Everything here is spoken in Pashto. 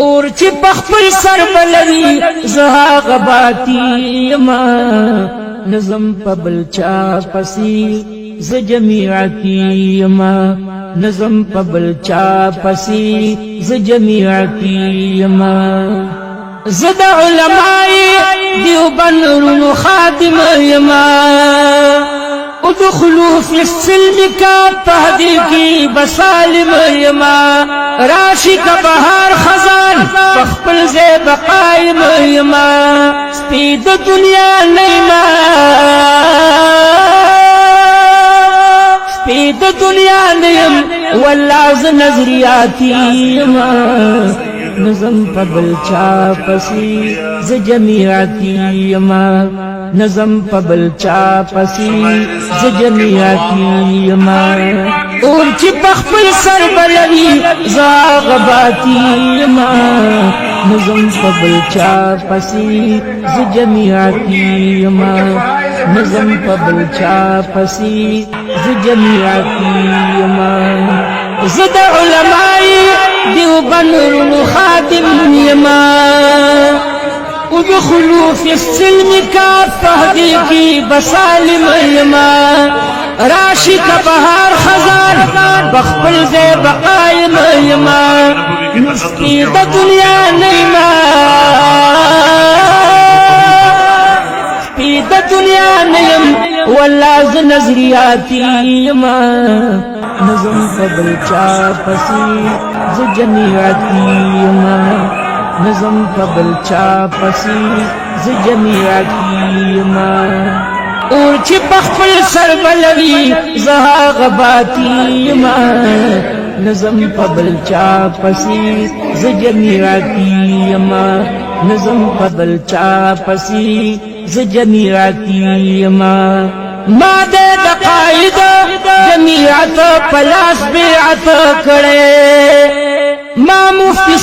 اور چې بخپل سر بلوي زها غباتی ما نظم پبل چا پسی ز جميعتي ما نظم پبل چا پسی ز جميعتي ما زد علماء دیوبند رونو خادم یما ادخلوا في السلم كافة کی بسالم یما راشی کا بہار خزان فخپل زیب قائم یما سپید دنیا نیما سپید دنیا نیم واللہ ز نظریاتی یما نظم پبل چا پسی ز جميعتي یما نظم پبل چا پسی ز جميعتي یما اور چې بخپل سر بلوي زا غباتی یما نظم پبل چا پسی ز جميعتي یما نظم پبل چا پسی ز جميعتي یما زد علماء دیوبند رونو خادم یما ادخلوا في السلم كافة کی بسالم یما راشی کا بہار خزان بخپل زیب قائم یما نسکی دا دنیا نیما سپی دا دنیا نیم واللہ ز نظریاتی یما نظم پبل چا پسی ز جميعتي یما نظم پبل چا پسی ز جميعتي یما اور چې بخپل سر بلوي زها غباتی یما نظم پبل چا پسی ز جميعتي یما نظم پبل چا پسی ز جميعتي یما ما دے دقائد جميعت پلاس بیعت کڑے ما مفتی